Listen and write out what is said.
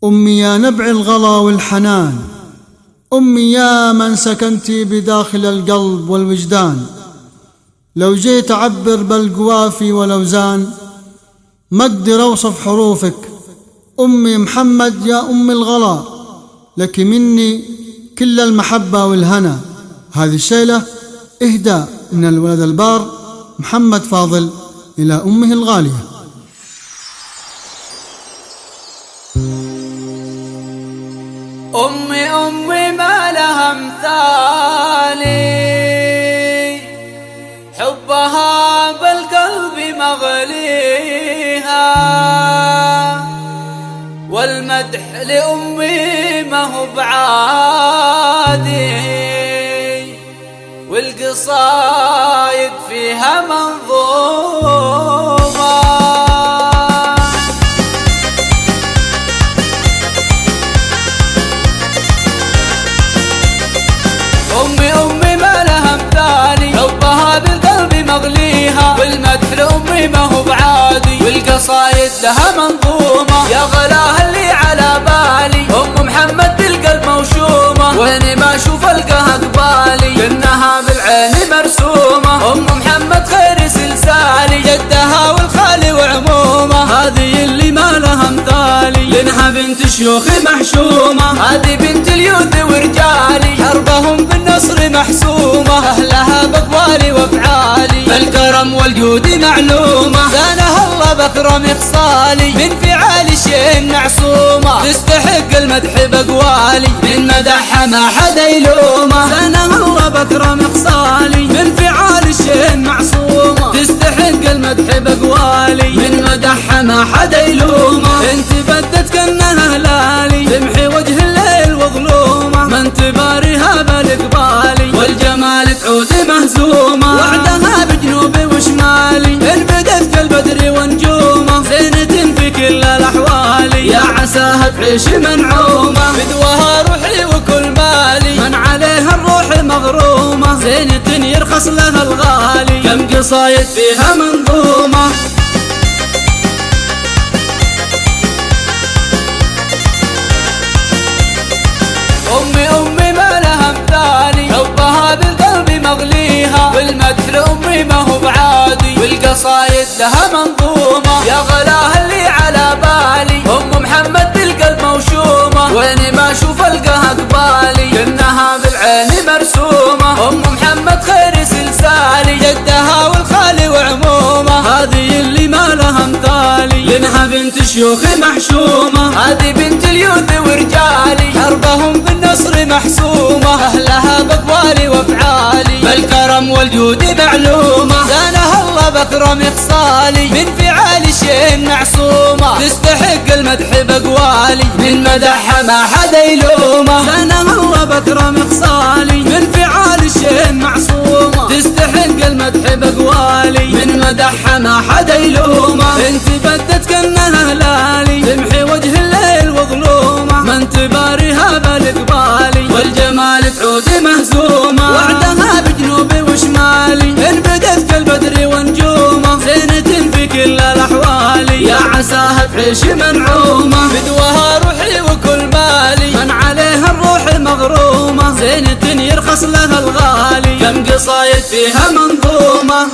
أمي يا نبع الغلا والحنان، أمي يا من سكنتي بداخل القلب والوجدان. لو جيت أعبر بالقوافي والأوزان ما أقدر أوصف حروفك. أمي محمد يا أم الغلا، لك مني كل المحبة والهنا. هذه الشيلة إهداء من الولد البار محمد فاضل إلى أمه الغالية. أمي أمي ما لها مثالي، حبها بالقلب مغليها، والمدح لأمي ما هو بعادي، والقصايد فيها منظومة. أمي ما لها مثالي، حبها بالقلب مغليها، والمدح لأمي ما هو بعادي، والقصايد لها منظومة. يا غلاها اللي على بالي أم محمد بالقلب موشومة، ويني ما أشوف ألقاها قبالي لأنها بالعين مرسومة. أم محمد خير سلسالي، جدها والخالي وعمومة، هذه اللي ما لها مثالي لأنها بنت شيوخي محشومة. هذه بنت اليوث ورجالي، حربهم بالنصر محسومة، أهلها بأقوالي وأفعالي بالكرم والجود معلومة. زانها الله بأكرم خصالي، من فعالي شيء معصومة، تستحق المدح بأقوالي، من مدحها ما حدا يلومه. زانها الله بأكرم خصالي، من فعالي شيء معصومة، تستحق المدح بأقوالي، من مدحها ما حدا يلومه. انت بدت كأنها هلالي، تمحي وجه الليل وظلومه، ما انت باريها بالقبالي، والجمال تعود مهزومة. وعدها بجنوبي وشمالي، ان بدت كالبدر ونجومه، زينة في كل الأحوال، يا عساها تعيش منعومة. بدوها روحي وكل مالي، من عليها الروح مغرومة، زينة يرخص لها الغالي، كم قصايد فيها منظومة. أمي ما لها مثالي، حبها بالقلب مغليها، والمدح لأمي ما هو بعادي، والقصايد لها منظومة. يا غلاها اللي على بالي أم محمد بالقلب موشومة، ويني ما أشوف ألقاها قبالي لأنها بالعين مرسومة. أم محمد خير سلسالي، جدها والخالي وعمومة، هذه اللي ما لها مثالي لأنها بنت شيوخي محشومة. هذه بنت اليوث ورجالي، حربهم بالنصر محسومة، أهلها بأقوالي وأفعالي بالكرم والجود معلومة. زانها الله بأكرم خصالي، من فعالي شيء معصومة، تستحق المدح بأقوالي، من مدحها ما حدا يلومه. زانها الله بأكرم خصالي، من فعالي شيء معصومة، تستحق المدح بأقوالي، من مدحها ما حدا يلومه. انت بدت كأنها هلالي، تمحي وجه الليل وظلومه، ما انت باريها بالقبالي، والجمال تعود مهزومة. وعدها بجنوبي وشمالي، ان بدت كالبدر ونجومه، زينة في كل الأحوال، يا عساها تعيش منعومة. بدوها روحي وكل مالي، من عليها الروح مغرومة، زينة يرخص لها الغالي، كم قصايد فيها منظومة.